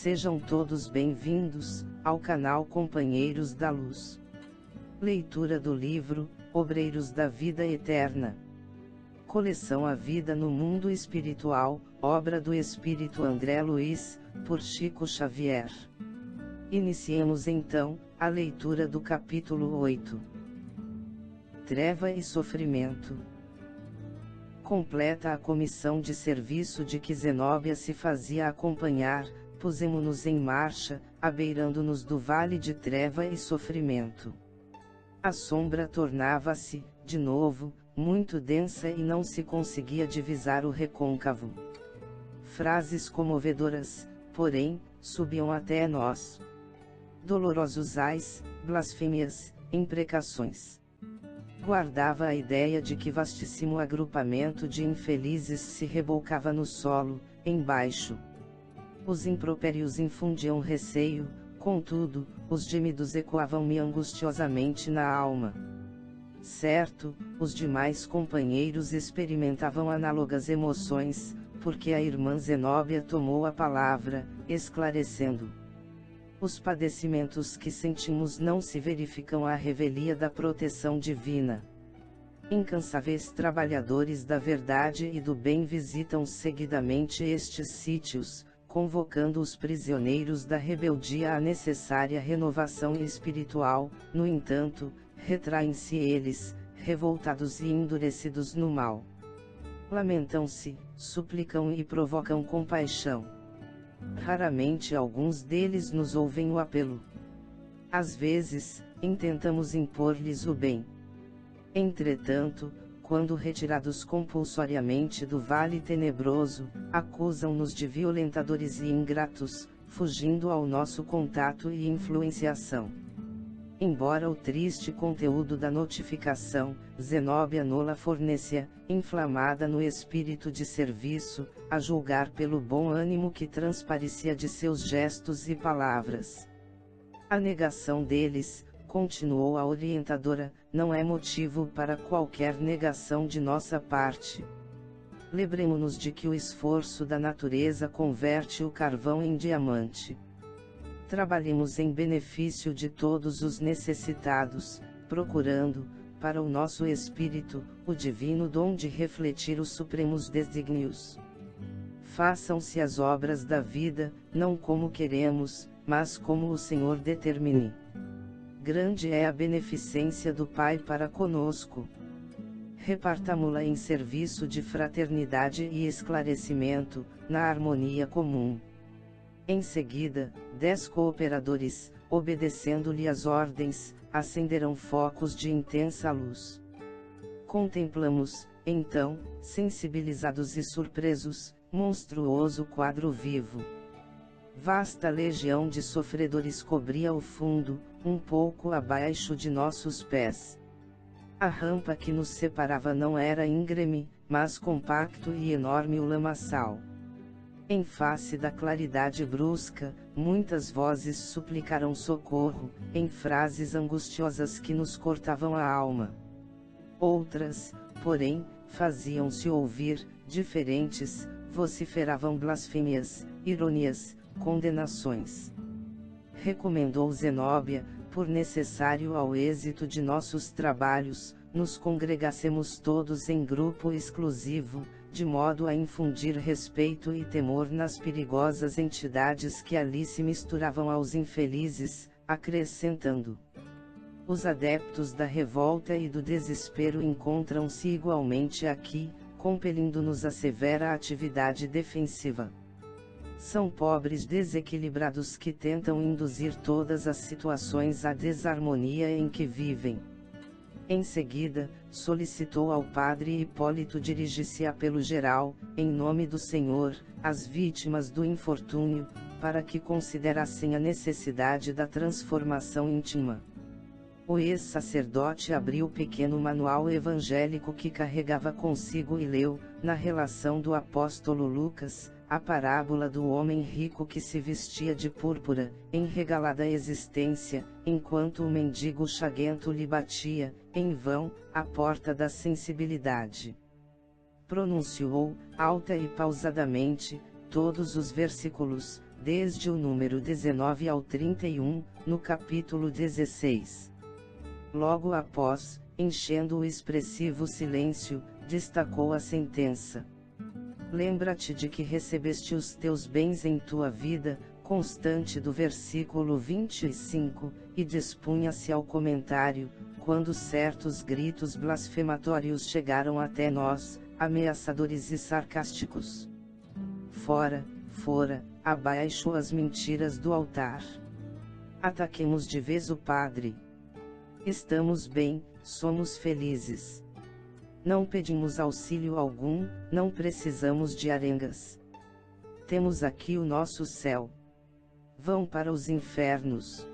Sejam todos bem-vindos ao canal Companheiros da Luz. Leitura do livro Obreiros da Vida Eterna. Coleção A Vida no Mundo Espiritual, obra do Espírito André Luiz, por Chico Xavier. Iniciemos então a leitura do capítulo 8. Treva e Sofrimento. Completa a comissão de serviço de que Zenóbia se fazia acompanhar, pusemo-nos em marcha, abeirando-nos do vale de treva e sofrimento. A sombra tornava-se, de novo, muito densa e não se conseguia divisar o recôncavo. Frases comovedoras, porém, subiam até nós. Dolorosos ais, blasfêmias, imprecações. Guardava a ideia de que vastíssimo agrupamento de infelizes se rebolcava no solo, embaixo. Os impropérios infundiam receio, contudo, os gemidos ecoavam-me angustiosamente na alma. Certo, os demais companheiros experimentavam análogas emoções, porque a irmã Zenóbia tomou a palavra, esclarecendo: os padecimentos que sentimos não se verificam à revelia da proteção divina. Incansáveis trabalhadores da verdade e do bem visitam seguidamente estes sítios, convocando os prisioneiros da rebeldia à necessária renovação espiritual. No entanto, retraem-se eles, revoltados e endurecidos no mal. Lamentam-se, suplicam e provocam compaixão. Raramente alguns deles nos ouvem o apelo. Às vezes, intentamos impor-lhes o bem. Entretanto, quando retirados compulsoriamente do vale tenebroso, acusam-nos de violentadores e ingratos, fugindo ao nosso contato e influenciação. Embora o triste conteúdo da notificação, Zenóbia nola fornecia, inflamada no espírito de serviço, a julgar pelo bom ânimo que transparecia de seus gestos e palavras. A negação deles, continuou a orientadora, não é motivo para qualquer negação de nossa parte. Lembremo-nos de que o esforço da natureza converte o carvão em diamante. Trabalhemos em benefício de todos os necessitados, procurando, para o nosso espírito, o divino dom de refletir os supremos desígnios. Façam-se as obras da vida, não como queremos, mas como o Senhor determine. Grande é a beneficência do Pai para conosco. Repartamo-la em serviço de fraternidade e esclarecimento, na harmonia comum. Em seguida, 10 cooperadores, obedecendo-lhe as ordens, acenderão focos de intensa luz. Contemplamos, então, sensibilizados e surpresos, monstruoso quadro vivo. Vasta legião de sofredores cobria o fundo, um pouco abaixo de nossos pés. A rampa que nos separava não era íngreme, mas compacto e enorme o lamaçal. Em face da claridade brusca, muitas vozes suplicaram socorro, em frases angustiosas que nos cortavam a alma. Outras, porém, faziam-se ouvir, diferentes, vociferavam blasfêmias, ironias, condenações. Recomendou Zenóbia, por necessário ao êxito de nossos trabalhos, nos congregássemos todos em grupo exclusivo, de modo a infundir respeito e temor nas perigosas entidades que ali se misturavam aos infelizes, acrescentando: os adeptos da revolta e do desespero encontram-se igualmente aqui, compelindo-nos a severa atividade defensiva. São pobres desequilibrados que tentam induzir todas as situações à desarmonia em que vivem. Em seguida, solicitou ao padre Hipólito dirigir-se a apelo geral, em nome do Senhor, às vítimas do infortúnio, para que considerassem a necessidade da transformação íntima. O ex-sacerdote abriu o pequeno manual evangélico que carregava consigo e leu, na relação do apóstolo Lucas, a parábola do homem rico que se vestia de púrpura, em regalada existência, enquanto o mendigo chaguento lhe batia, em vão, à porta da sensibilidade. Pronunciou, alta e pausadamente, todos os versículos, desde o número 19 ao 31, no capítulo 16. Logo após, enchendo o expressivo silêncio, destacou a sentença: lembra-te de que recebeste os teus bens em tua vida, constante do versículo 25, e dispunha-se ao comentário, quando certos gritos blasfematórios chegaram até nós, ameaçadores e sarcásticos. Fora, abaixo as mentiras do altar. Ataquemos de vez o padre. Estamos bem, somos felizes. Não pedimos auxílio algum, não precisamos de arengas. Temos aqui o nosso céu. Vão para os infernos.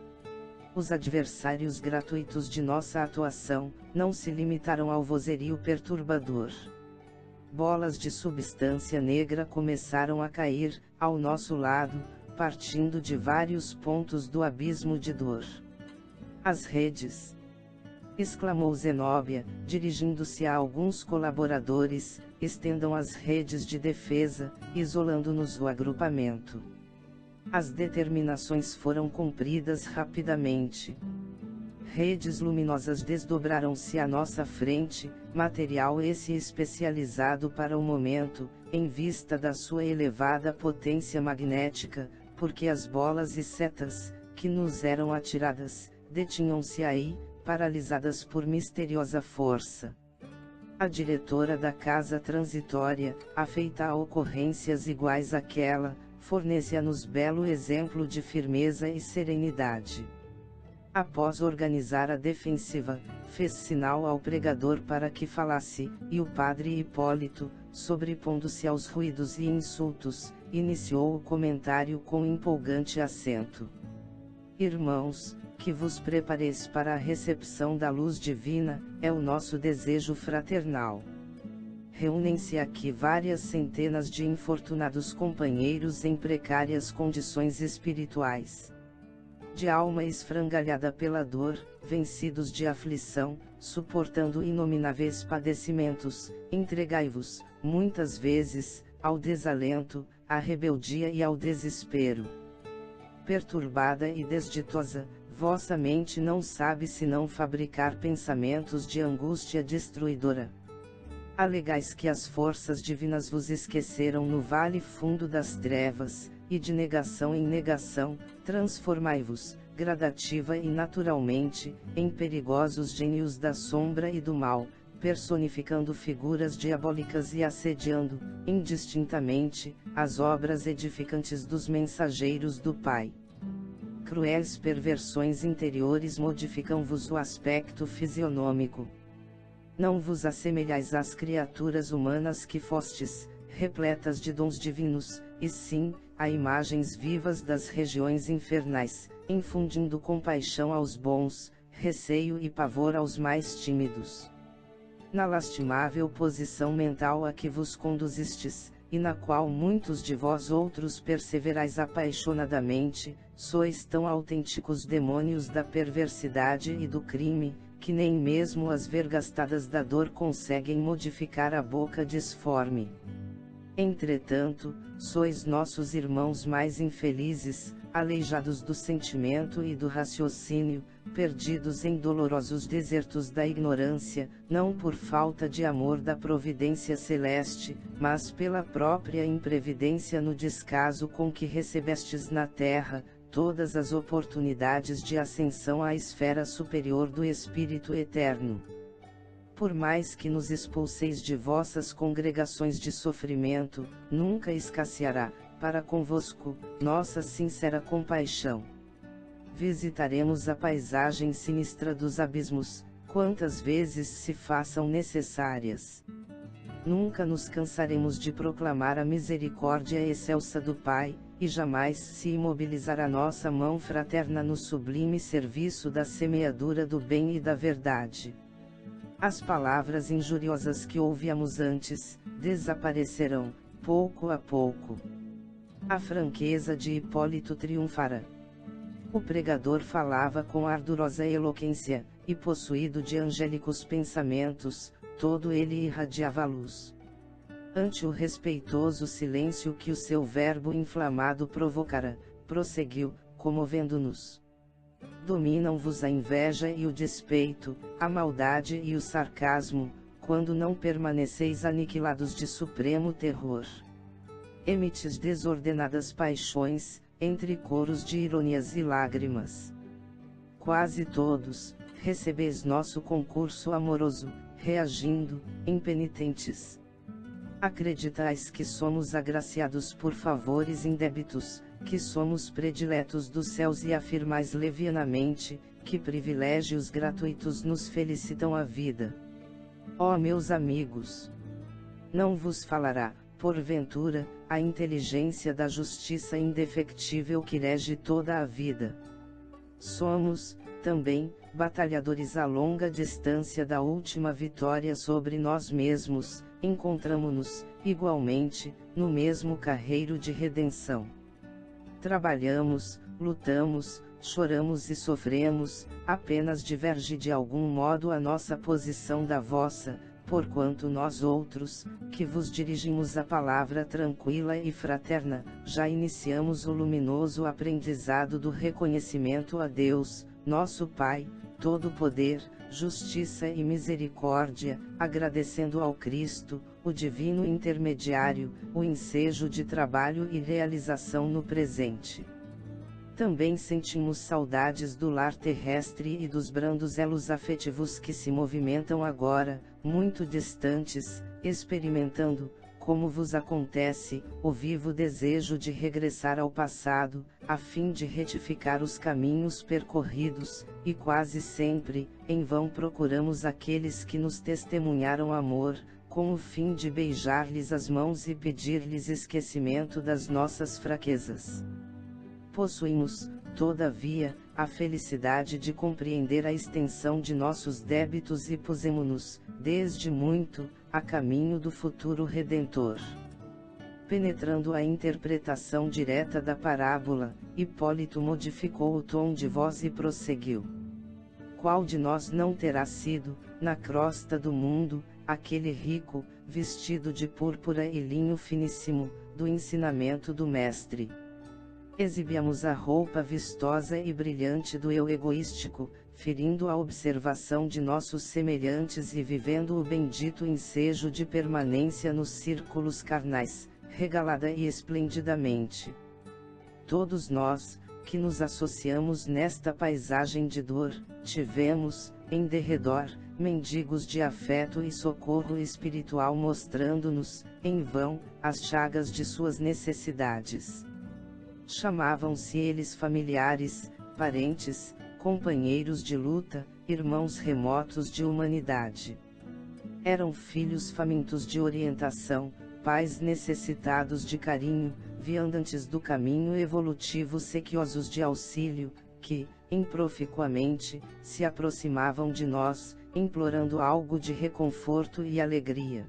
Os adversários gratuitos de nossa atuação, não se limitaram ao vozerio perturbador. Bolas de substância negra começaram a cair, ao nosso lado, partindo de vários pontos do abismo de dor. As redes! Exclamou Zenóbia, dirigindo-se a alguns colaboradores, estendam as redes de defesa, isolando-nos do agrupamento. As determinações foram cumpridas rapidamente. Redes luminosas desdobraram-se à nossa frente, material esse especializado para o momento, em vista da sua elevada potência magnética, porque as bolas e setas, que nos eram atiradas, detinham-se aí, paralisadas por misteriosa força. A diretora da casa transitória, afeita a ocorrências iguais àquela, fornece-nos belo exemplo de firmeza e serenidade. Após organizar a defensiva, fez sinal ao pregador para que falasse, e o padre Hipólito, sobrepondo-se aos ruídos e insultos, iniciou o comentário com empolgante acento. Irmãos, que vos prepareis para a recepção da luz divina, é o nosso desejo fraternal. Reúnem-se aqui várias centenas de infortunados companheiros em precárias condições espirituais. De alma esfrangalhada pela dor, vencidos de aflição, suportando inomináveis padecimentos, entregai-vos, muitas vezes, ao desalento, à rebeldia e ao desespero. Perturbada e desditosa, vossa mente não sabe senão fabricar pensamentos de angústia destruidora. Alegais que as forças divinas vos esqueceram no vale fundo das trevas, e de negação em negação, transformai-vos, gradativa e naturalmente, em perigosos gênios da sombra e do mal, personificando figuras diabólicas e assediando, indistintamente, as obras edificantes dos mensageiros do Pai. Cruéis perversões interiores modificam-vos o aspecto fisionômico. Não vos assemelhais às criaturas humanas que fostes, repletas de dons divinos, e sim, a imagens vivas das regiões infernais, infundindo compaixão aos bons, receio e pavor aos mais tímidos. Na lastimável posição mental a que vos conduzistes, e na qual muitos de vós outros perseverais apaixonadamente, sois tão autênticos demônios da perversidade e do crime, que nem mesmo as vergastadas da dor conseguem modificar a boca disforme. Entretanto, sois nossos irmãos mais infelizes, aleijados do sentimento e do raciocínio, perdidos em dolorosos desertos da ignorância, não por falta de amor da providência celeste, mas pela própria imprevidência no descaso com que recebestes na terra todas as oportunidades de ascensão à esfera superior do Espírito Eterno. Por mais que nos expulseis de vossas congregações de sofrimento, nunca escasseará, para convosco, nossa sincera compaixão. Visitaremos a paisagem sinistra dos abismos, quantas vezes se façam necessárias. Nunca nos cansaremos de proclamar a misericórdia excelsa do Pai, e jamais se imobilizará nossa mão fraterna no sublime serviço da semeadura do bem e da verdade. As palavras injuriosas que ouvíamos antes, desaparecerão, pouco a pouco. A franqueza de Hipólito triunfará. O pregador falava com ardorosa eloquência, e possuído de angélicos pensamentos, todo ele irradiava luz. Ante o respeitoso silêncio que o seu verbo inflamado provocara, prosseguiu, comovendo-nos. Dominam-vos a inveja e o despeito, a maldade e o sarcasmo, quando não permaneceis aniquilados de supremo terror. Emites desordenadas paixões, entre coros de ironias e lágrimas. Quase todos, recebeis nosso concurso amoroso, reagindo, impenitentes. Acreditais que somos agraciados por favores indébitos, que somos prediletos dos céus e afirmais levianamente, que privilégios gratuitos nos felicitam a vida. Ó meus amigos! Não vos falará, porventura, a inteligência da justiça indefectível que rege toda a vida. Somos, também, batalhadores a longa distância da última vitória sobre nós mesmos, encontramo-nos, igualmente, no mesmo carreiro de redenção. Trabalhamos, lutamos, choramos e sofremos, apenas diverge de algum modo a nossa posição da vossa, porquanto nós outros, que vos dirigimos a palavra tranquila e fraterna, já iniciamos o luminoso aprendizado do reconhecimento a Deus, nosso Pai, todo poder, justiça e misericórdia, agradecendo ao Cristo, o divino intermediário, o ensejo de trabalho e realização no presente. Também sentimos saudades do lar terrestre e dos brandos elos afetivos que se movimentam agora, muito distantes, experimentando, como vos acontece, o vivo desejo de regressar ao passado, a fim de retificar os caminhos percorridos, e quase sempre, em vão procuramos aqueles que nos testemunharam amor, com o fim de beijar-lhes as mãos e pedir-lhes esquecimento das nossas fraquezas. Possuímos, todavia, a felicidade de compreender a extensão de nossos débitos e pusemo-nos, desde muito, a caminho do futuro Redentor. Penetrando a interpretação direta da parábola, Hipólito modificou o tom de voz e prosseguiu. Qual de nós não terá sido, na crosta do mundo, aquele rico, vestido de púrpura e linho finíssimo, do ensinamento do Mestre? Exibíamos a roupa vistosa e brilhante do eu egoístico, ferindo a observação de nossos semelhantes e vivendo o bendito ensejo de permanência nos círculos carnais, regalada e esplendidamente. Todos nós, que nos associamos nesta paisagem de dor, tivemos, em derredor, mendigos de afeto e socorro espiritual mostrando-nos, em vão, as chagas de suas necessidades. Chamavam-se eles familiares, parentes, companheiros de luta, irmãos remotos de humanidade. Eram filhos famintos de orientação, pais necessitados de carinho, viandantes do caminho evolutivo sequiosos de auxílio, que, improficuamente, se aproximavam de nós, implorando algo de reconforto e alegria.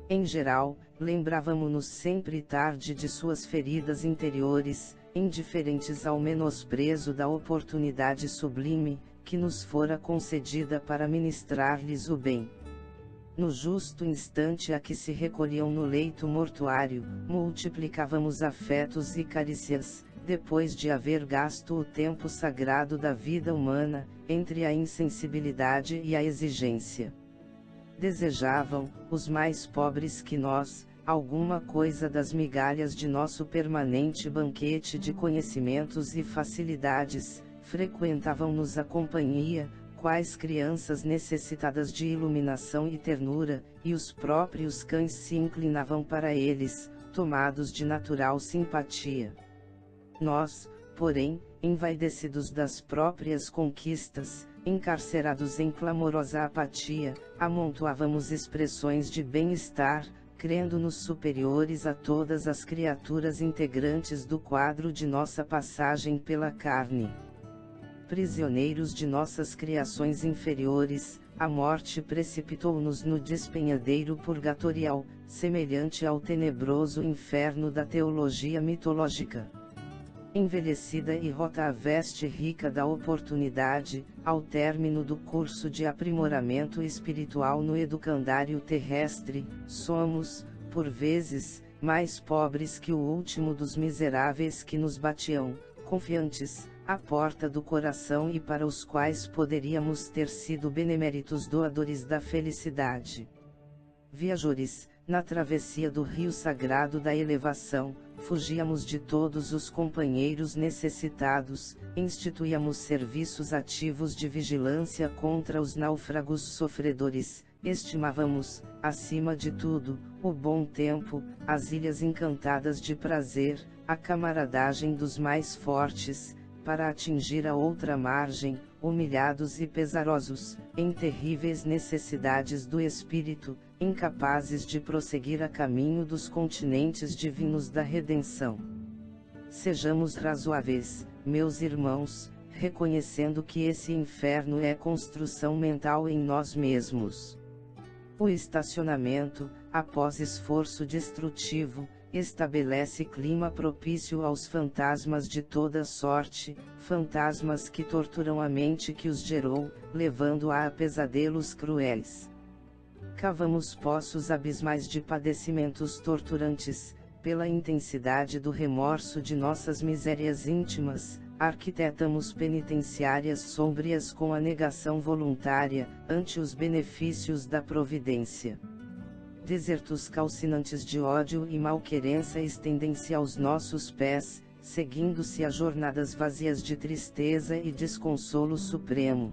Em geral, lembrávamo-nos sempre tarde de suas feridas interiores, indiferentes ao menosprezo da oportunidade sublime, que nos fora concedida para ministrar-lhes o bem. No justo instante a que se recolhiam no leito mortuário, multiplicávamos afetos e carícias, depois de haver gasto o tempo sagrado da vida humana, entre a insensibilidade e a exigência. Desejavam, os mais pobres que nós, alguma coisa das migalhas de nosso permanente banquete de conhecimentos e facilidades, frequentavam-nos a companhia, quais crianças necessitadas de iluminação e ternura, e os próprios cães se inclinavam para eles, tomados de natural simpatia. Nós, porém, envaidecidos das próprias conquistas, encarcerados em clamorosa apatia, amontoávamos expressões de bem-estar, crendo-nos superiores a todas as criaturas integrantes do quadro de nossa passagem pela carne. Prisioneiros de nossas criações inferiores, a morte precipitou-nos no despenhadeiro purgatorial, semelhante ao tenebroso inferno da teologia mitológica. Envelhecida e rota a veste rica da oportunidade, ao término do curso de aprimoramento espiritual no educandário terrestre, somos, por vezes, mais pobres que o último dos miseráveis que nos batiam, confiantes, à porta do coração e para os quais poderíamos ter sido beneméritos doadores da felicidade. Viajores, na travessia do rio sagrado da elevação, fugíamos de todos os companheiros necessitados, instituíamos serviços ativos de vigilância contra os náufragos sofredores, estimávamos, acima de tudo, o bom tempo, as ilhas encantadas de prazer, a camaradagem dos mais fortes, para atingir a outra margem, humilhados e pesarosos, em terríveis necessidades do espírito, incapazes de prosseguir a caminho dos continentes divinos da redenção. Sejamos razoáveis, meus irmãos, reconhecendo que esse inferno é construção mental em nós mesmos. O estacionamento, após esforço destrutivo, estabelece clima propício aos fantasmas de toda sorte, fantasmas que torturam a mente que os gerou, levando-a a pesadelos cruéis. Cavamos poços abismais de padecimentos torturantes, pela intensidade do remorso de nossas misérias íntimas, arquitetamos penitenciárias sômbrias com a negação voluntária, ante os benefícios da providência. Desertos calcinantes de ódio e malquerença estendem-se aos nossos pés, seguindo-se a jornadas vazias de tristeza e desconsolo supremo.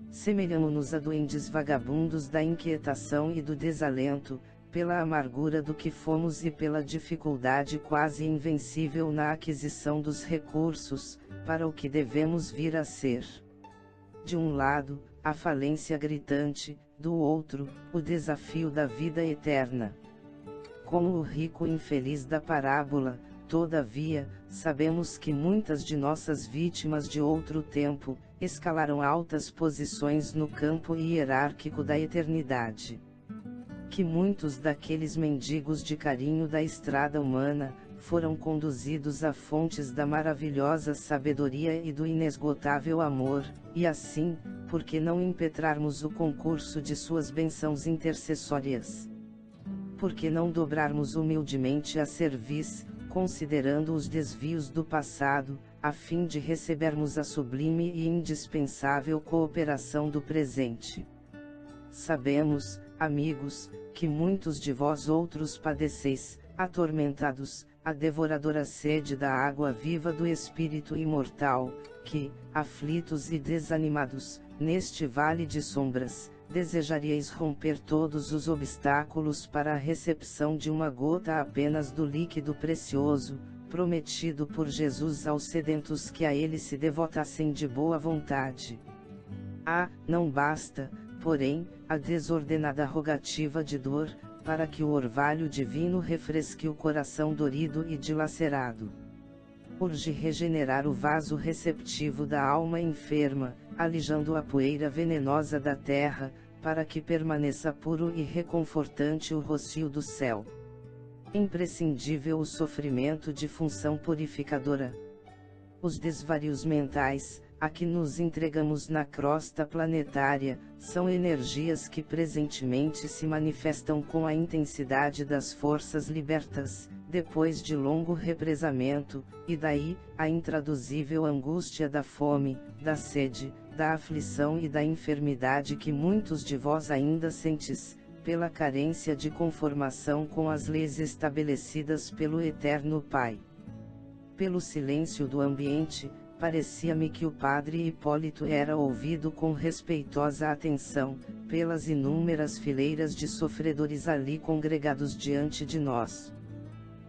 Semelhamo-nos a duendes vagabundos da inquietação e do desalento, pela amargura do que fomos e pela dificuldade quase invencível na aquisição dos recursos, para o que devemos vir a ser. De um lado, a falência gritante, do outro, o desafio da vida eterna. Como o rico infeliz da parábola, todavia, sabemos que muitas de nossas vítimas de outro tempo, escalaram altas posições no campo hierárquico da eternidade. Que muitos daqueles mendigos de carinho da estrada humana, foram conduzidos a fontes da maravilhosa sabedoria e do inesgotável amor, e assim, por que não impetrarmos o concurso de suas bênçãos intercessórias? Por que não dobrarmos humildemente a cerviz, considerando os desvios do passado, a fim de recebermos a sublime e indispensável cooperação do presente? Sabemos, amigos, que muitos de vós outros padeceis, atormentados, a devoradora sede da água viva do Espírito imortal, que, aflitos e desanimados, neste vale de sombras, desejaríeis romper todos os obstáculos para a recepção de uma gota apenas do líquido precioso, prometido por Jesus aos sedentos que a ele se devotassem de boa vontade. Não basta, porém, a desordenada rogativa de dor, para que o orvalho divino refresque o coração dorido e dilacerado. Urge regenerar o vaso receptivo da alma enferma, alijando a poeira venenosa da terra, para que permaneça puro e reconfortante o rocio do céu. Imprescindível o sofrimento de função purificadora. Os desvarios mentais, a que nos entregamos na crosta planetária, são energias que presentemente se manifestam com a intensidade das forças libertas, depois de longo represamento, e daí, a intraduzível angústia da fome, da sede, da aflição e da enfermidade que muitos de vós ainda sentis, pela carência de conformação com as leis estabelecidas pelo Eterno Pai. Pelo silêncio do ambiente, parecia-me que o padre Hipólito era ouvido com respeitosa atenção, pelas inúmeras fileiras de sofredores ali congregados diante de nós.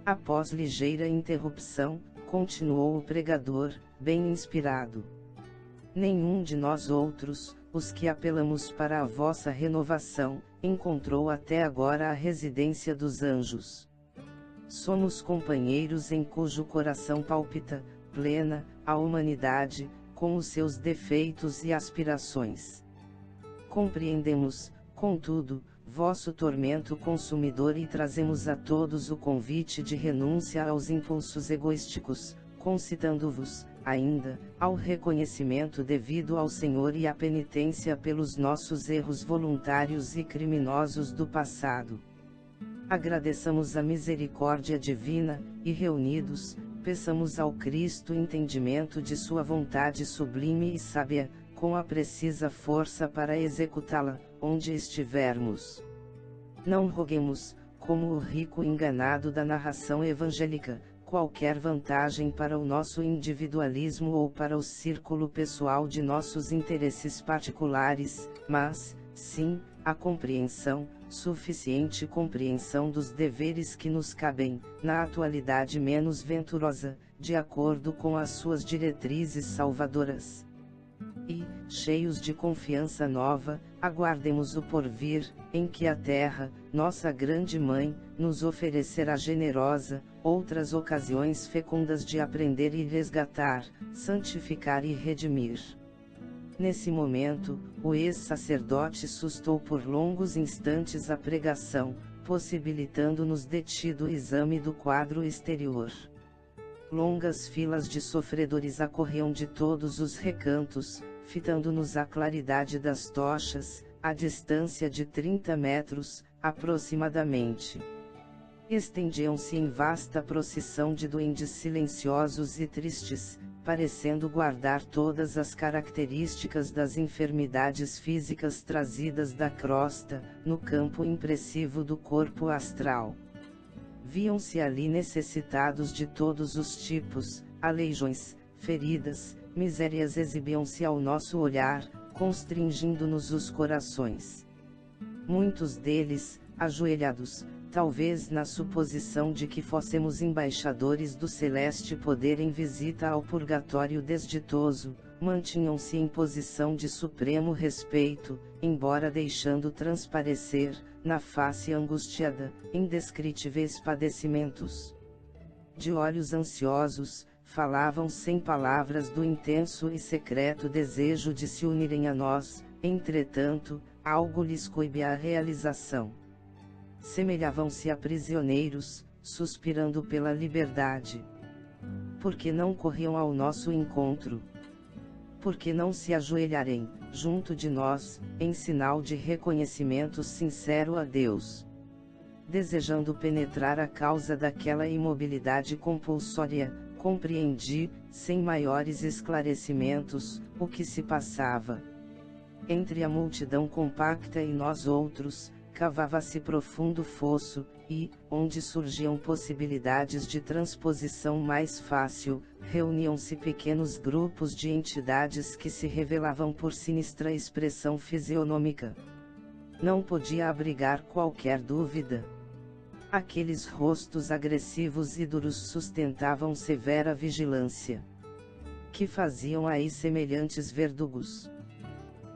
Após ligeira interrupção, continuou o pregador, bem inspirado. Nenhum de nós outros, os que apelamos para a vossa renovação, encontrou até agora a residência dos anjos. Somos companheiros em cujo coração palpita, plena, a humanidade, com os seus defeitos e aspirações. Compreendemos, contudo, vosso tormento consumidor e trazemos a todos o convite de renúncia aos impulsos egoísticos, concitando-vos, ainda, ao reconhecimento devido ao Senhor e à penitência pelos nossos erros voluntários e criminosos do passado. Agradeçamos a misericórdia divina, e reunidos, peçamos ao Cristo entendimento de sua vontade sublime e sábia, com a precisa força para executá-la, onde estivermos. Não roguemos, como o rico enganado da narração evangélica, qualquer vantagem para o nosso individualismo ou para o círculo pessoal de nossos interesses particulares, mas, sim, a compreensão, suficiente compreensão dos deveres que nos cabem, na atualidade menos venturosa, de acordo com as suas diretrizes salvadoras. E, cheios de confiança nova, aguardemos o porvir, em que a terra, nossa grande mãe, nos oferecerá generosa, outras ocasiões fecundas de aprender e resgatar, santificar e redimir. Nesse momento, o ex-sacerdote sustou por longos instantes a pregação, possibilitando-nos detido exame do quadro exterior. Longas filas de sofredores acorriam de todos os recantos, fitando-nos a claridade das tochas, a distância de 30 metros, aproximadamente. Estendiam-se em vasta procissão de duendes silenciosos e tristes, parecendo guardar todas as características das enfermidades físicas trazidas da crosta, no campo impressivo do corpo astral. Viam-se ali necessitados de todos os tipos, aleijões, feridas, misérias exibiam-se ao nosso olhar, constringindo-nos os corações. Muitos deles, ajoelhados, talvez na suposição de que fossemos embaixadores do celeste poder em visita ao purgatório desditoso, mantinham-se em posição de supremo respeito, embora deixando transparecer, na face angustiada, indescritíveis padecimentos. De olhos ansiosos, falavam sem palavras do intenso e secreto desejo de se unirem a nós, entretanto, algo lhes coibia a realização. Semelhavam-se a prisioneiros, suspirando pela liberdade. Por que não corriam ao nosso encontro? Por que não se ajoelharem, junto de nós, em sinal de reconhecimento sincero a Deus? Desejando penetrar a causa daquela imobilidade compulsória, compreendi, sem maiores esclarecimentos, o que se passava. Entre a multidão compacta e nós outros, cavava-se profundo fosso, e, onde surgiam possibilidades de transposição mais fácil, reuniam-se pequenos grupos de entidades que se revelavam por sinistra expressão fisionômica. Não podia abrigar qualquer dúvida. Aqueles rostos agressivos e duros sustentavam severa vigilância. Que faziam aí semelhantes verdugos?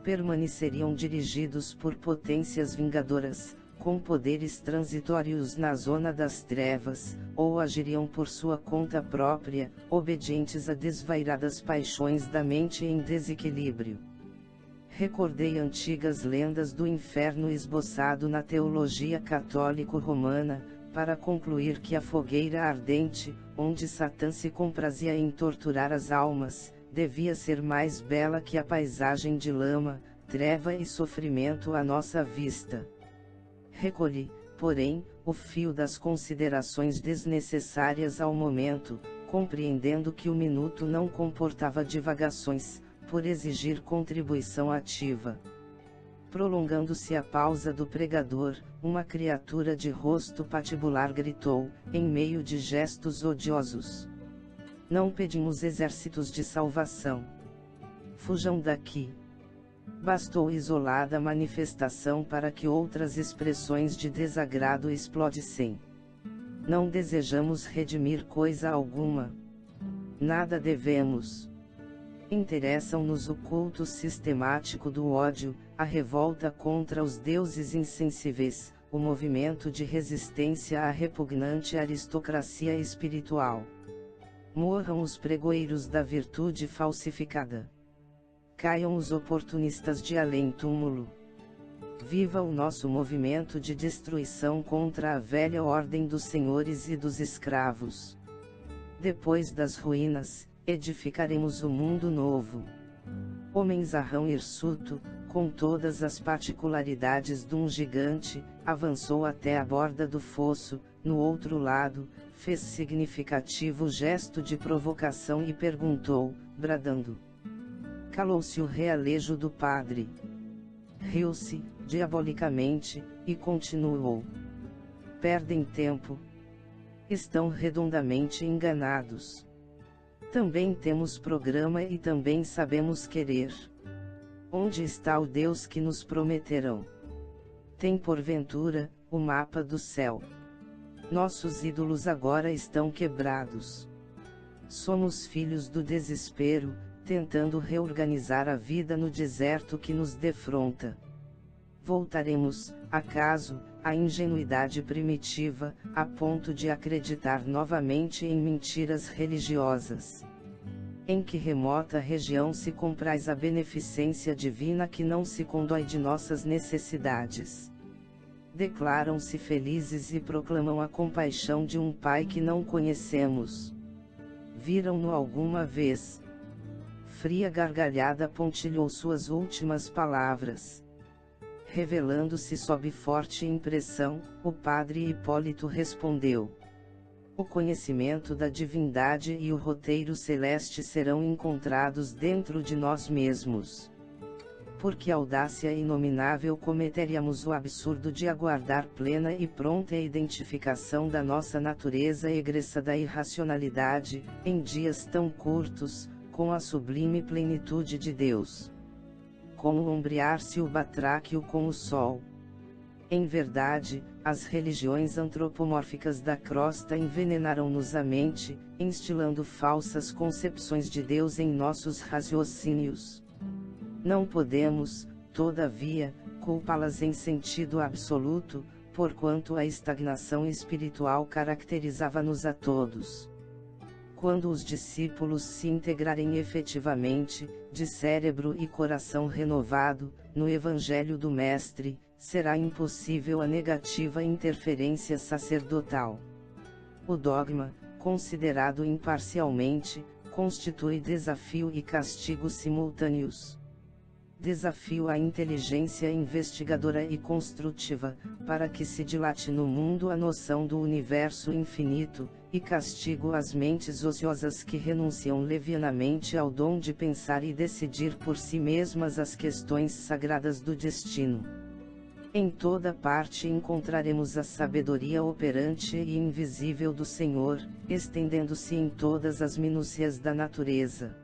Permaneceriam dirigidos por potências vingadoras, com poderes transitórios na zona das trevas, ou agiriam por sua conta própria, obedientes a desvairadas paixões da mente em desequilíbrio. Recordei antigas lendas do inferno esboçado na teologia católico-romana, para concluir que a fogueira ardente, onde Satã se comprazia em torturar as almas, devia ser mais bela que a paisagem de lama, treva e sofrimento à nossa vista. Recolhi, porém, o fio das considerações desnecessárias ao momento, compreendendo que o minuto não comportava divagações, por exigir contribuição ativa. Prolongando-se a pausa do pregador, uma criatura de rosto patibular gritou, em meio de gestos odiosos: "Não pedimos exércitos de salvação. Fujam daqui." Bastou isolada manifestação para que outras expressões de desagrado explodissem. Não desejamos redimir coisa alguma. Nada devemos. Interessam-nos o culto sistemático do ódio, a revolta contra os deuses insensíveis, o movimento de resistência à repugnante aristocracia espiritual. Morram os pregoeiros da virtude falsificada. Caiam os oportunistas de além-túmulo. Viva o nosso movimento de destruição contra a velha ordem dos senhores e dos escravos. Depois das ruínas, edificaremos o mundo novo. Homenzarrão hirsuto, com todas as particularidades de um gigante, avançou até a borda do fosso, no outro lado, fez significativo gesto de provocação e perguntou, bradando. Calou-se o realejo do padre. Riu-se, diabolicamente, e continuou. Perdem tempo. Estão redondamente enganados. Também temos programa e também sabemos querer. Onde está o Deus que nos prometerão? Tem porventura, o mapa do céu. Nossos ídolos agora estão quebrados. Somos filhos do desespero, tentando reorganizar a vida no deserto que nos defronta. Voltaremos, acaso, à ingenuidade primitiva, a ponto de acreditar novamente em mentiras religiosas. Em que remota região se compraz a beneficência divina que não se condói de nossas necessidades? Declaram-se felizes e proclamam a compaixão de um Pai que não conhecemos. Viram-no alguma vez? Fria gargalhada pontilhou suas últimas palavras. Revelando-se sob forte impressão, o padre Hipólito respondeu. O conhecimento da divindade e o roteiro celeste serão encontrados dentro de nós mesmos. Por que audácia inominável cometeríamos o absurdo de aguardar plena e pronta identificação da nossa natureza egressa da irracionalidade, em dias tão curtos, com a sublime plenitude de Deus? Como ombrear-se o batráquio com o sol? Em verdade, as religiões antropomórficas da crosta envenenaram-nos a mente, instilando falsas concepções de Deus em nossos raciocínios. Não podemos, todavia, culpá-las em sentido absoluto, porquanto a estagnação espiritual caracterizava-nos a todos. Quando os discípulos se integrarem efetivamente, de cérebro e coração renovado, no Evangelho do Mestre, será impossível a negativa interferência sacerdotal. O dogma, considerado imparcialmente, constitui desafio e castigo simultâneos. Desafio à inteligência investigadora e construtiva, para que se dilate no mundo a noção do universo infinito, e castigo às mentes ociosas que renunciam levianamente ao dom de pensar e decidir por si mesmas as questões sagradas do destino. Em toda parte encontraremos a sabedoria operante e invisível do Senhor, estendendo-se em todas as minúcias da natureza.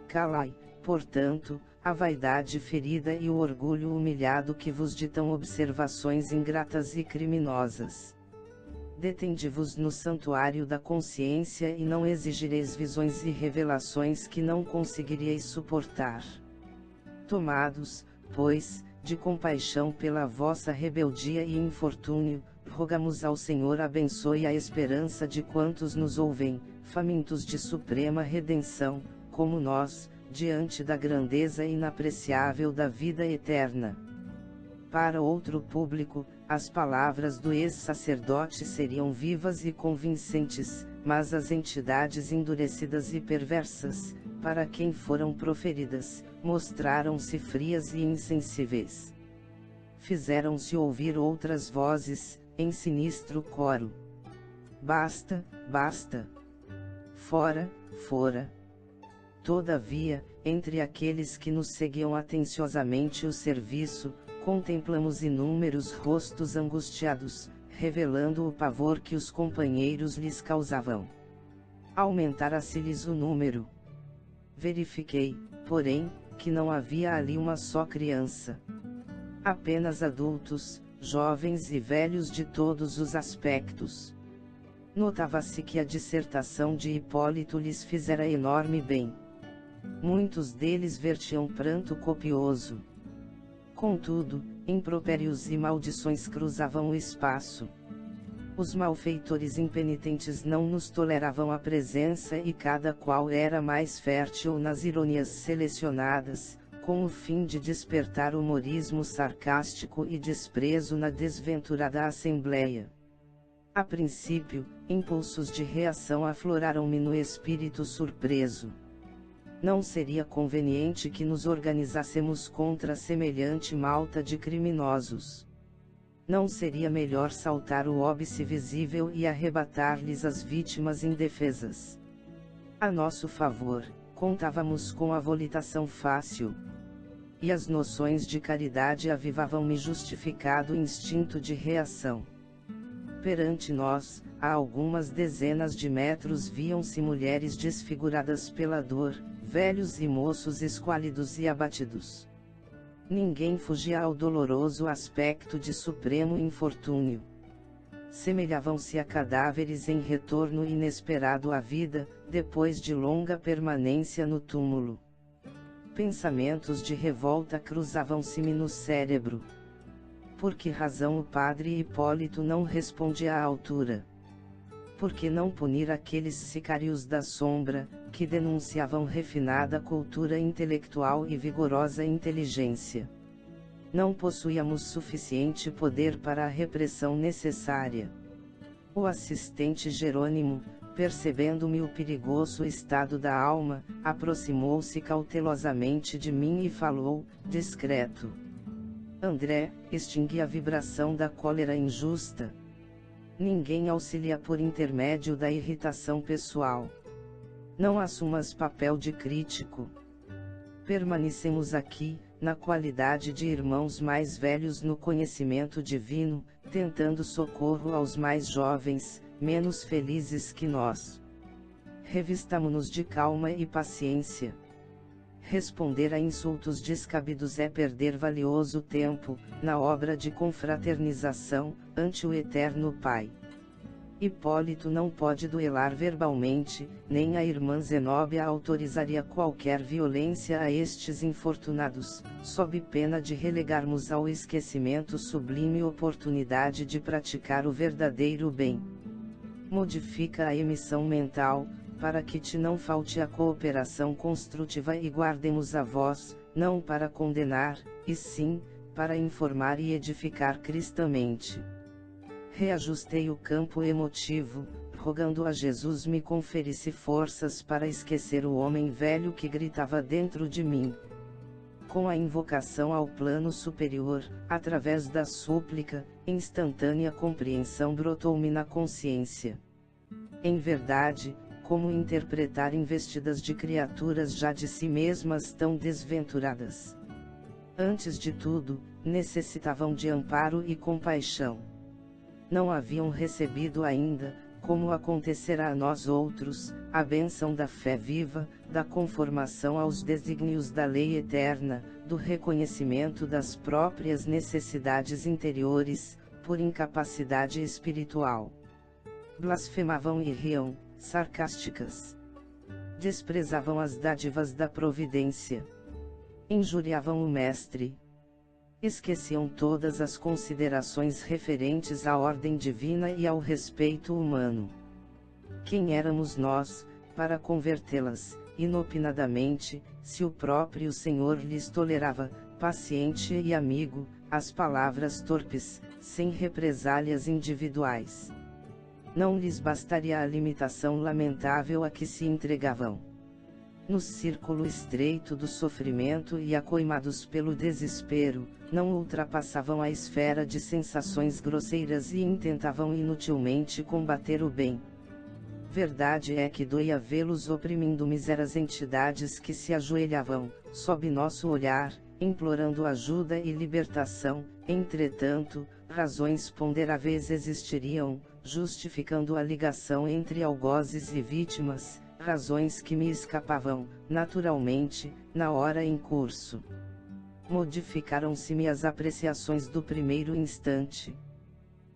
Calai, portanto, a vaidade ferida e o orgulho humilhado que vos ditam observações ingratas e criminosas. Detende-vos no santuário da consciência e não exigireis visões e revelações que não conseguiríeis suportar. Tomados, pois, de compaixão pela vossa rebeldia e infortúnio, rogamos ao Senhor abençoe a esperança de quantos nos ouvem, famintos de suprema redenção, como nós, diante da grandeza inapreciável da vida eterna. Para outro público, as palavras do ex-sacerdote seriam vivas e convincentes, mas as entidades endurecidas e perversas, para quem foram proferidas, mostraram-se frias e insensíveis. Fizeram-se ouvir outras vozes, em sinistro coro. Basta, basta! Fora, fora! Todavia, entre aqueles que nos seguiam atenciosamente o serviço, contemplamos inúmeros rostos angustiados, revelando o pavor que os companheiros lhes causavam. Aumentara-se-lhes o número. Verifiquei, porém, que não havia ali uma só criança. Apenas adultos, jovens e velhos de todos os aspectos. Notava-se que a dissertação de Hipólito lhes fizera enorme bem. Muitos deles vertiam pranto copioso. Contudo, impropérios e maldições cruzavam o espaço. Os malfeitores impenitentes não nos toleravam a presença e cada qual era mais fértil nas ironias selecionadas, com o fim de despertar humorismo sarcástico e desprezo na desventurada assembleia. A princípio, impulsos de reação afloraram-me no espírito surpreso. Não seria conveniente que nos organizássemos contra semelhante malta de criminosos? Não seria melhor saltar o óbice visível e arrebatar-lhes as vítimas indefesas? A nosso favor, contávamos com a volitação fácil. E as noções de caridade avivavam-me justificado instinto de reação. Perante nós, a algumas dezenas de metros viam-se mulheres desfiguradas pela dor, velhos e moços esquálidos e abatidos. Ninguém fugia ao doloroso aspecto de supremo infortúnio. Semelhavam-se a cadáveres em retorno inesperado à vida, depois de longa permanência no túmulo. Pensamentos de revolta cruzavam-se-me no cérebro. Por que razão o padre Hipólito não respondia à altura? Por que não punir aqueles sicários da sombra, que denunciavam refinada cultura intelectual e vigorosa inteligência? Não possuíamos suficiente poder para a repressão necessária. O assistente Jerônimo, percebendo-me o perigoso estado da alma, aproximou-se cautelosamente de mim e falou, discreto: André, extingui a vibração da cólera injusta. Ninguém auxilia por intermédio da irritação pessoal. Não assumas papel de crítico. Permanecemos aqui, na qualidade de irmãos mais velhos no conhecimento divino, tentando socorro aos mais jovens, menos felizes que nós. Revistamo-nos de calma e paciência. Responder a insultos descabidos é perder valioso tempo, na obra de confraternização, ante o Eterno Pai. Hipólito não pode duelar verbalmente, nem a irmã Zenóbia autorizaria qualquer violência a estes infortunados, sob pena de relegarmos ao esquecimento sublime oportunidade de praticar o verdadeiro bem. Modifica a emissão mental, para que te não falte a cooperação construtiva e guardemos a voz, não para condenar, e sim, para informar e edificar cristamente. Reajustei o campo emotivo, rogando a Jesus me conferisse forças para esquecer o homem velho que gritava dentro de mim. Com a invocação ao plano superior, através da súplica, instantânea compreensão brotou-me na consciência. Em verdade, como interpretar investidas de criaturas já de si mesmas tão desventuradas? Antes de tudo, necessitavam de amparo e compaixão. Não haviam recebido ainda, como acontecerá a nós outros, a bênção da fé viva, da conformação aos desígnios da lei eterna, do reconhecimento das próprias necessidades interiores, por incapacidade espiritual. Blasfemavam e riam, sarcásticas. Desprezavam as dádivas da providência. Injuriavam o Mestre. Esqueciam todas as considerações referentes à ordem divina e ao respeito humano. Quem éramos nós, para convertê-las, inopinadamente, se o próprio Senhor lhes tolerava, paciente e amigo, as palavras torpes, sem represálias individuais? Não lhes bastaria a limitação lamentável a que se entregavam. No círculo estreito do sofrimento e acoimados pelo desespero, não ultrapassavam a esfera de sensações grosseiras e intentavam inutilmente combater o bem. Verdade é que doía vê-los oprimindo míseras entidades que se ajoelhavam, sob nosso olhar, implorando ajuda e libertação. Entretanto, razões ponderáveis existiriam, justificando a ligação entre algozes e vítimas, razões que me escapavam, naturalmente, na hora em curso. Modificaram-se-me as apreciações do primeiro instante.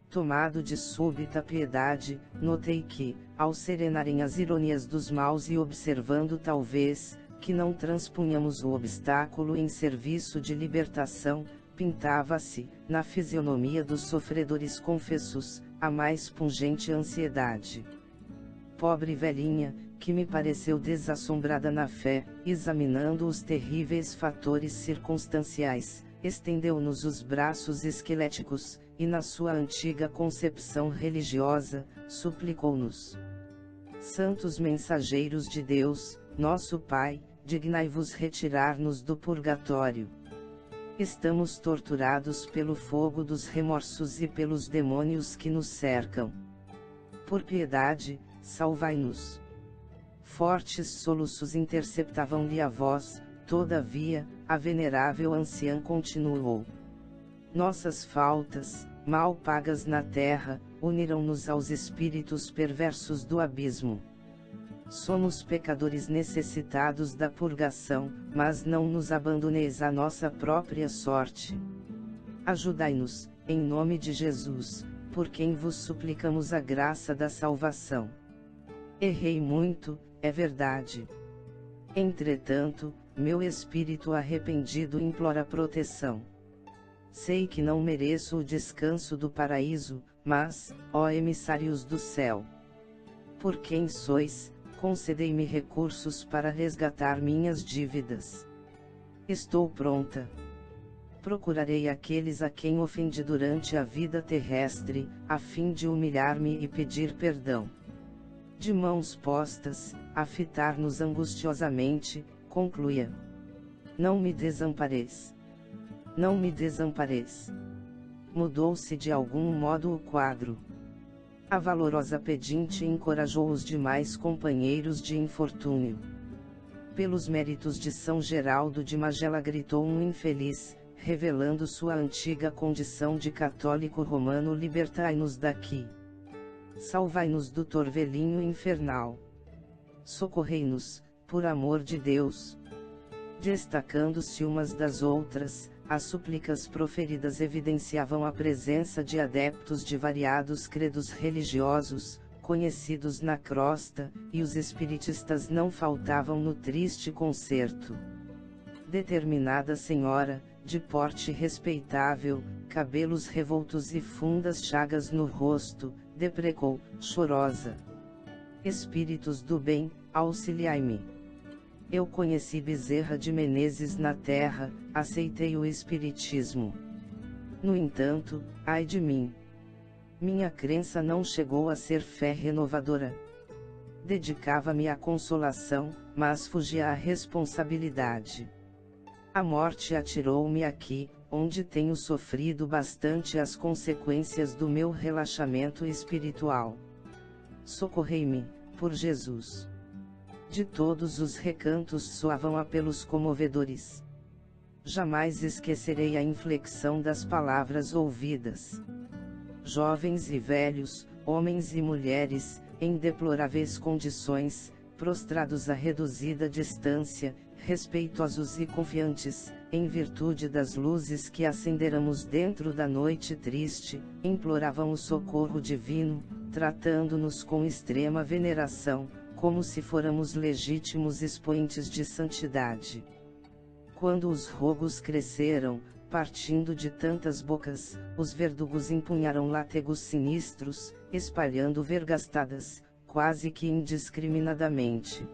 Tomado de súbita piedade, notei que, ao serenarem as ironias dos maus e observando talvez, que não transpunhamos o obstáculo em serviço de libertação, pintava-se, na fisionomia dos sofredores confessos, a mais pungente ansiedade. Pobre velhinha, que me pareceu desassombrada na fé, examinando os terríveis fatores circunstanciais, estendeu-nos os braços esqueléticos, e na sua antiga concepção religiosa, suplicou-nos: Santos mensageiros de Deus, nosso Pai, dignai-vos retirar-nos do purgatório. Estamos torturados pelo fogo dos remorsos e pelos demônios que nos cercam. Por piedade, salvai-nos. Fortes soluços interceptavam-lhe a voz, todavia, a venerável anciã continuou. Nossas faltas, mal pagas na terra, uniram-nos aos espíritos perversos do abismo. Somos pecadores necessitados da purgação, mas não nos abandoneis à nossa própria sorte. Ajudai-nos, em nome de Jesus, por quem vos suplicamos a graça da salvação. Errei muito, é verdade. Entretanto, meu espírito arrependido implora proteção. Sei que não mereço o descanso do paraíso, mas, ó emissários do céu, por quem sois, concedei-me recursos para resgatar minhas dívidas. Estou pronta. Procurarei aqueles a quem ofendi durante a vida terrestre, a fim de humilhar-me e pedir perdão. De mãos postas, a fitar-nos angustiosamente, concluía. Não me desampareis. Não me desampareis. Mudou-se de algum modo o quadro. A valorosa pedinte encorajou os demais companheiros de infortúnio. Pelos méritos de São Geraldo de Magela, gritou um infeliz, revelando sua antiga condição de católico romano: libertai-nos daqui. Salvai-nos do torvelinho infernal. Socorrei-nos, por amor de Deus. Destacando-se umas das outras, as súplicas proferidas evidenciavam a presença de adeptos de variados credos religiosos, conhecidos na crosta, e os espiritistas não faltavam no triste concerto. Determinada senhora, de porte respeitável, cabelos revoltos e fundas chagas no rosto, deprecou, chorosa: Espíritos do bem, auxiliai-me. Eu conheci Bezerra de Menezes na terra, aceitei o espiritismo. No entanto, ai de mim! Minha crença não chegou a ser fé renovadora. Dedicava-me à consolação, mas fugia à responsabilidade. A morte atirou-me aqui, onde tenho sofrido bastante as consequências do meu relaxamento espiritual. Socorrei-me, por Jesus. De todos os recantos soavam apelos comovedores. Jamais esquecerei a inflexão das palavras ouvidas. Jovens e velhos, homens e mulheres, em deploráveis condições, prostrados a reduzida distância, respeitosos e confiantes, em virtude das luzes que acendêramos dentro da noite triste, imploravam o socorro divino, tratando-nos com extrema veneração, como se fôramos legítimos expoentes de santidade. Quando os rogos cresceram, partindo de tantas bocas, os verdugos empunharam látegos sinistros, espalhando vergastadas, quase que indiscriminadamente.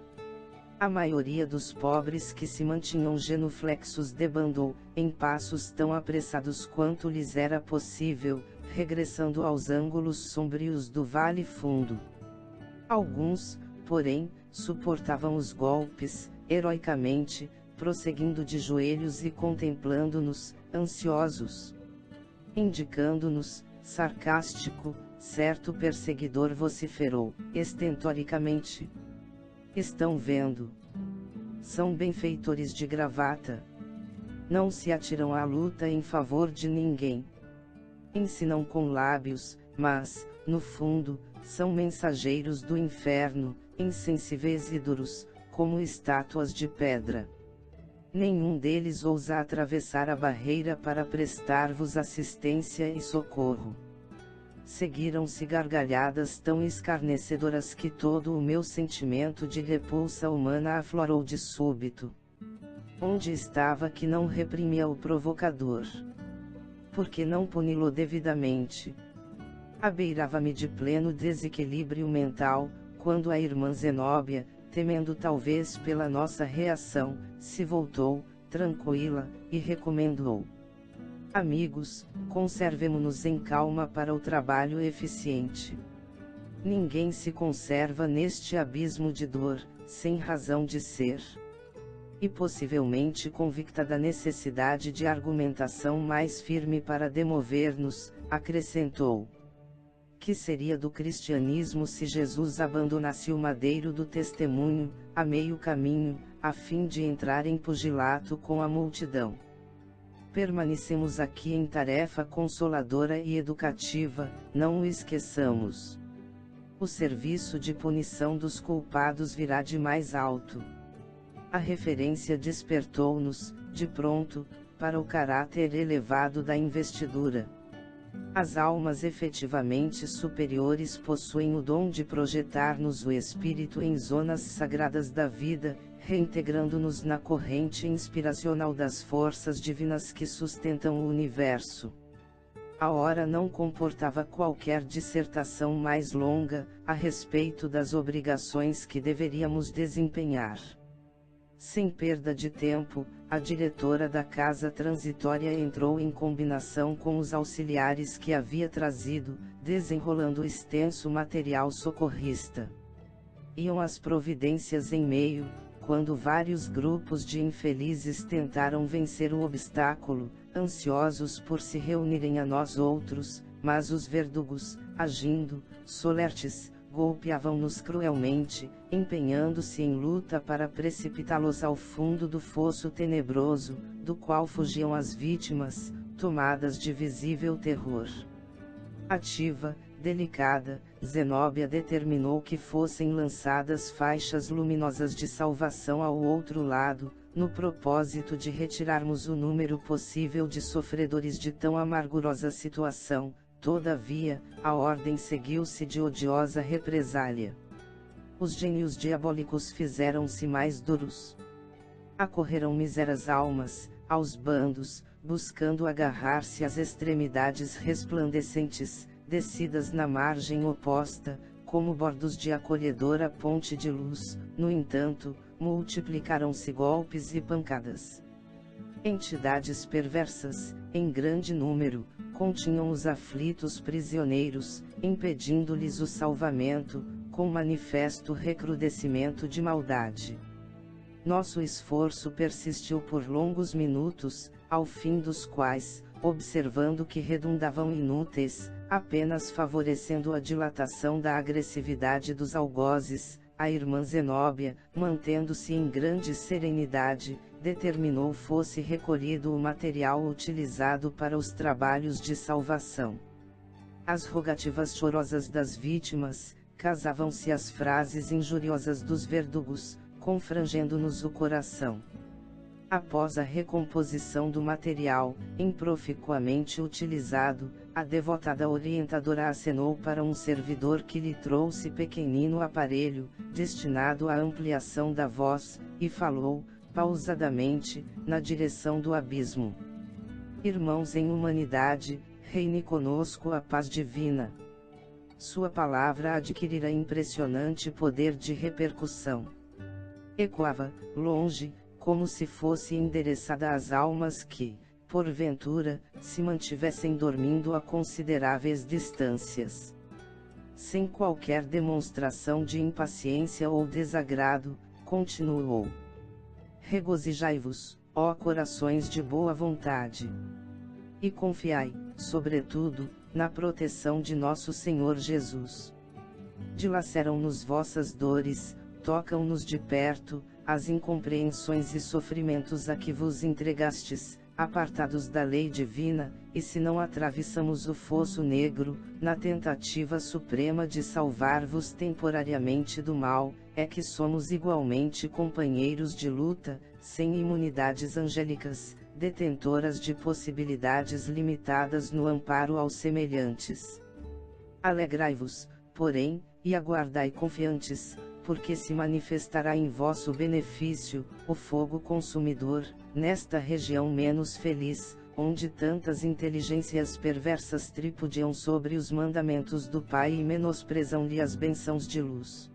A maioria dos pobres que se mantinham genuflexos debandou, em passos tão apressados quanto lhes era possível, regressando aos ângulos sombrios do vale fundo. Alguns, porém, suportavam os golpes, heroicamente, prosseguindo de joelhos e contemplando-nos, ansiosos. Indicando-nos, sarcástico, certo perseguidor vociferou, estentoricamente: Estão vendo? São benfeitores de gravata. Não se atiram à luta em favor de ninguém. Ensinam com lábios, mas, no fundo, são mensageiros do inferno, insensíveis e duros, como estátuas de pedra. Nenhum deles ousa atravessar a barreira para prestar-vos assistência e socorro. Seguiram-se gargalhadas tão escarnecedoras que todo o meu sentimento de repulsa humana aflorou de súbito. Onde estava que não reprimia o provocador? Por que não puni-lo devidamente? Abeirava-me de pleno desequilíbrio mental, quando a irmã Zenóbia, temendo talvez pela nossa reação, se voltou, tranquila, e recomendou: Amigos, conservemo-nos em calma para o trabalho eficiente. Ninguém se conserva neste abismo de dor, sem razão de ser. e possivelmente convicta da necessidade de argumentação mais firme para demover-nos, acrescentou: que seria do cristianismo se Jesus abandonasse o madeiro do testemunho, a meio caminho, a fim de entrar em pugilato com a multidão? Permanecemos aqui em tarefa consoladora e educativa, não o esqueçamos. O serviço de punição dos culpados virá de mais alto. A referência despertou-nos, de pronto, para o caráter elevado da investidura. As almas efetivamente superiores possuem o dom de projetar-nos o espírito em zonas sagradas da vida, reintegrando-nos na corrente inspiracional das forças divinas que sustentam o universo. A hora não comportava qualquer dissertação mais longa, a respeito das obrigações que deveríamos desempenhar. Sem perda de tempo, a diretora da casa transitória entrou em combinação com os auxiliares que havia trazido, desenrolando extenso material socorrista. Iam as providências em meio, quando vários grupos de infelizes tentaram vencer o obstáculo, ansiosos por se reunirem a nós outros, mas os verdugos, agindo, solertes, golpeavam-nos cruelmente, empenhando-se em luta para precipitá-los ao fundo do fosso tenebroso, do qual fugiam as vítimas, tomadas de visível terror. Ativa, delicada, Zenóbia determinou que fossem lançadas faixas luminosas de salvação ao outro lado, no propósito de retirarmos o número possível de sofredores de tão amargurosa situação. Todavia, a ordem seguiu-se de odiosa represália. Os gênios diabólicos fizeram-se mais duros. Acorreram míseras almas, aos bandos, buscando agarrar-se às extremidades resplandecentes, descidas na margem oposta, como bordos de acolhedora ponte de luz. No entanto, multiplicaram-se golpes e pancadas. Entidades perversas, em grande número, continham os aflitos prisioneiros, impedindo-lhes o salvamento, com manifesto recrudescimento de maldade. Nosso esforço persistiu por longos minutos, ao fim dos quais, observando que redundavam inúteis, apenas favorecendo a dilatação da agressividade dos algozes, a irmã Zenóbia, mantendo-se em grande serenidade, determinou fosse recolhido o material utilizado para os trabalhos de salvação. As rogativas chorosas das vítimas, casavam-se às frases injuriosas dos verdugos, confrangendo-nos o coração. Após a recomposição do material, improficuamente utilizado, a devotada orientadora acenou para um servidor que lhe trouxe pequenino aparelho, destinado à ampliação da voz, e falou, pausadamente, na direção do abismo. Irmãos em humanidade, reine conosco a paz divina. Sua palavra adquirira impressionante poder de repercussão. Ecoava, longe, como se fosse endereçada às almas que, porventura, se mantivessem dormindo a consideráveis distâncias. Sem qualquer demonstração de impaciência ou desagrado, continuou: regozijai-vos, ó corações de boa vontade, e confiai, sobretudo, na proteção de nosso Senhor Jesus. Dilaceram-nos vossas dores, tocam-nos de perto, as incompreensões e sofrimentos a que vos entregastes, apartados da lei divina, e se não atravessamos o fosso negro, na tentativa suprema de salvar-vos temporariamente do mal, é que somos igualmente companheiros de luta, sem imunidades angélicas, detentoras de possibilidades limitadas no amparo aos semelhantes. Alegrai-vos, porém, e aguardai confiantes, porque se manifestará em vosso benefício, o fogo consumidor, nesta região menos feliz, onde tantas inteligências perversas tripudiam sobre os mandamentos do Pai e menosprezam-lhe as bênçãos de luz.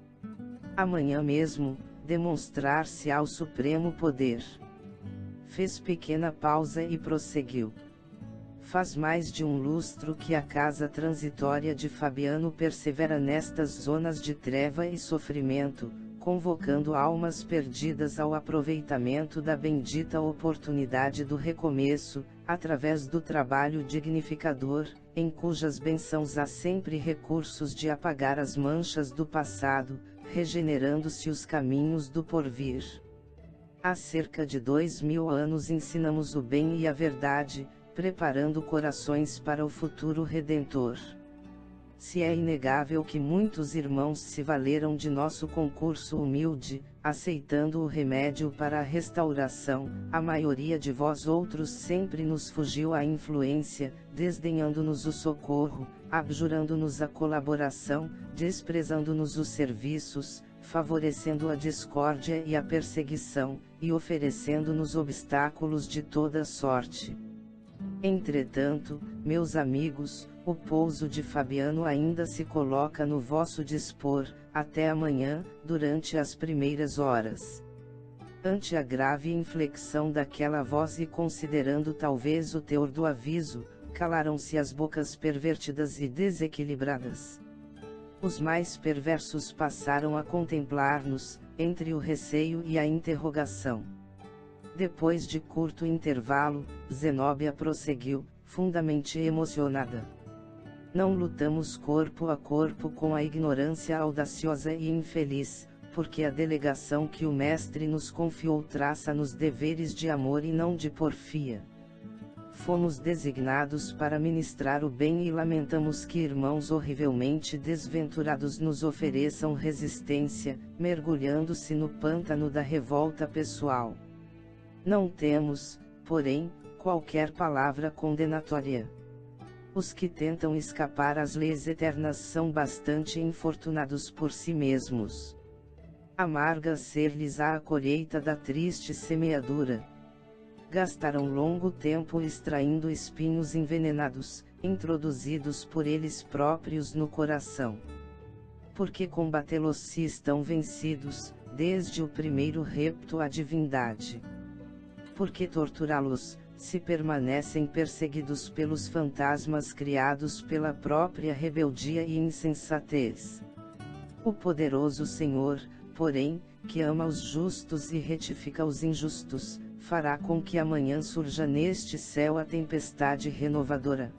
Amanhã mesmo, demonstrar-se-á o supremo poder. Fez pequena pausa e prosseguiu. Faz mais de um lustro que a casa transitória de Fabiano persevera nestas zonas de treva e sofrimento, convocando almas perdidas ao aproveitamento da bendita oportunidade do recomeço, através do trabalho dignificador, em cujas bênçãos há sempre recursos de apagar as manchas do passado, regenerando-se os caminhos do porvir. Há cerca de 2000 anos ensinamos o bem e a verdade, preparando corações para o futuro redentor. Se é inegável que muitos irmãos se valeram de nosso concurso humilde, aceitando o remédio para a restauração, a maioria de vós outros sempre nos fugiu à influência, desdenhando-nos o socorro, abjurando-nos a colaboração, desprezando-nos os serviços, favorecendo a discórdia e a perseguição, e oferecendo-nos obstáculos de toda sorte. Entretanto, meus amigos, o pouso de Fabiano ainda se coloca no vosso dispor, até amanhã, durante as primeiras horas. Ante a grave inflexão daquela voz e considerando talvez o teor do aviso, calaram-se as bocas pervertidas e desequilibradas. Os mais perversos passaram a contemplar-nos, entre o receio e a interrogação. Depois de curto intervalo, Zenóbia prosseguiu, fundamente emocionada. Não lutamos corpo a corpo com a ignorância audaciosa e infeliz, porque a delegação que o Mestre nos confiou traça-nos deveres de amor e não de porfia. Fomos designados para ministrar o bem e lamentamos que irmãos horrivelmente desventurados nos ofereçam resistência, mergulhando-se no pântano da revolta pessoal. Não temos, porém, qualquer palavra condenatória. Os que tentam escapar às leis eternas são bastante infortunados por si mesmos. Amarga ser-lhes-á a colheita da triste semeadura. Gastaram longo tempo extraindo espinhos envenenados, introduzidos por eles próprios no coração. Porque combatê-los se estão vencidos, desde o primeiro repto à divindade? Porque torturá-los, se permanecem perseguidos pelos fantasmas criados pela própria rebeldia e insensatez? O poderoso Senhor, porém, que ama os justos e retifica os injustos, fará com que amanhã surja neste céu a tempestade renovadora.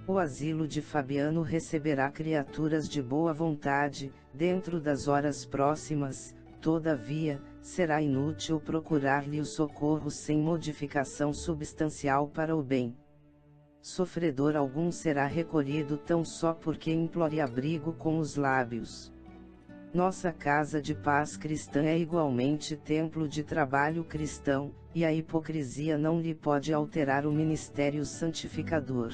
O asilo de Fabiano receberá criaturas de boa vontade, dentro das horas próximas. Todavia, será inútil procurar-lhe o socorro sem modificação substancial para o bem. Sofredor algum será recolhido tão só porque implore abrigo com os lábios. Nossa casa de paz cristã é igualmente templo de trabalho cristão, e a hipocrisia não lhe pode alterar o ministério santificador.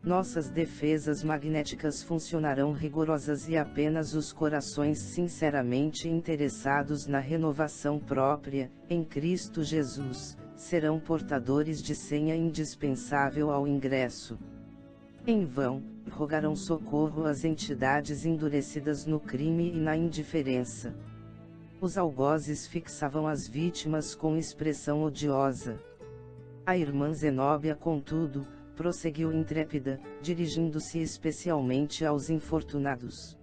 Nossas defesas magnéticas funcionarão rigorosas e apenas os corações sinceramente interessados na renovação própria, em Cristo Jesus, serão portadores de senha indispensável ao ingresso. Em vão, rogarão socorro às entidades endurecidas no crime e na indiferença. Os algozes fixavam as vítimas com expressão odiosa. A irmã Zenóbia, contudo, prosseguiu intrépida, dirigindo-se especialmente aos infortunados.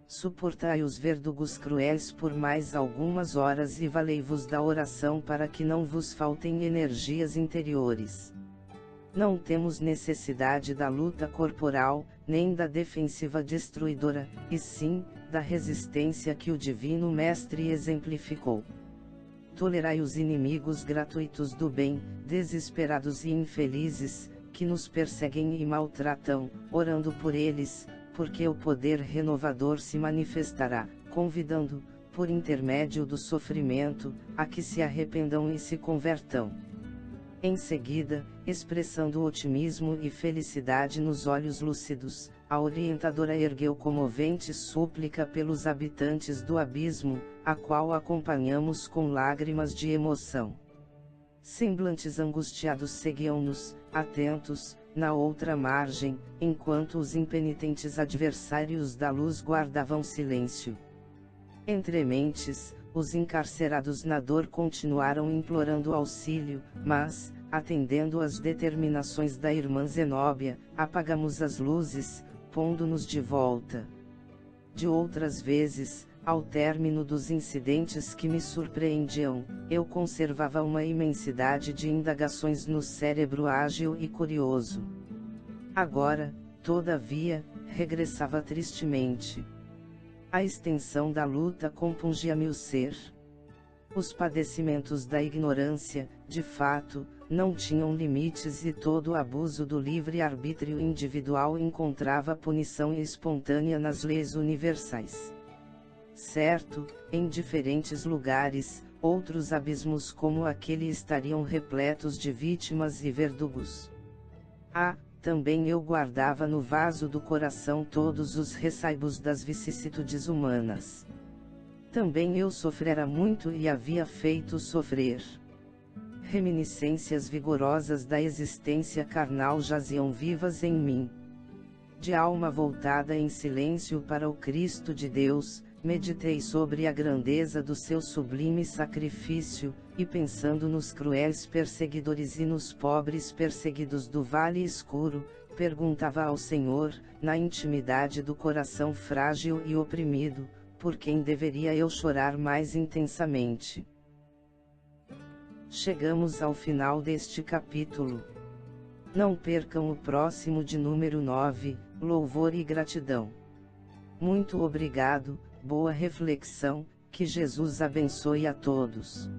Suportai os verdugos cruéis por mais algumas horas e valei-vos da oração para que não vos faltem energias interiores. Não temos necessidade da luta corporal, nem da defensiva destruidora, e sim, da resistência que o Divino Mestre exemplificou. Tolerai os inimigos gratuitos do bem, desesperados e infelizes, que nos perseguem e maltratam, orando por eles, porque o poder renovador se manifestará, convidando, por intermédio do sofrimento, a que se arrependam e se convertam. Em seguida, expressando otimismo e felicidade nos olhos lúcidos, a orientadora ergueu comovente súplica pelos habitantes do abismo, a qual acompanhamos com lágrimas de emoção. Semblantes angustiados seguiam-nos, atentos, na outra margem, enquanto os impenitentes adversários da luz guardavam silêncio. Entre mentes, os encarcerados na dor continuaram implorando auxílio, mas, atendendo às determinações da irmã Zenóbia, apagamos as luzes, pondo-nos de volta. De outras vezes, Ao término dos incidentes que me surpreendiam, eu conservava uma imensidade de indagações no cérebro ágil e curioso. Agora, todavia, regressava tristemente. A extensão da luta compungia-me o ser. Os padecimentos da ignorância, de fato, não tinham limites e todo o abuso do livre-arbítrio individual encontrava punição espontânea nas leis universais. Certo, em diferentes lugares, outros abismos como aquele estariam repletos de vítimas e verdugos. Também eu guardava no vaso do coração todos os ressaibos das vicissitudes humanas. Também eu sofrera muito e havia feito sofrer. Reminiscências vigorosas da existência carnal jaziam vivas em mim. De alma voltada em silêncio para o Cristo de Deus, meditei sobre a grandeza do seu sublime sacrifício, e pensando nos cruéis perseguidores e nos pobres perseguidos do vale escuro, perguntava ao Senhor, na intimidade do coração frágil e oprimido, por quem deveria eu chorar mais intensamente. Chegamos ao final deste capítulo. Não percam o próximo de número 9, Louvor e Gratidão. Muito obrigado, boa reflexão, que Jesus abençoe a todos.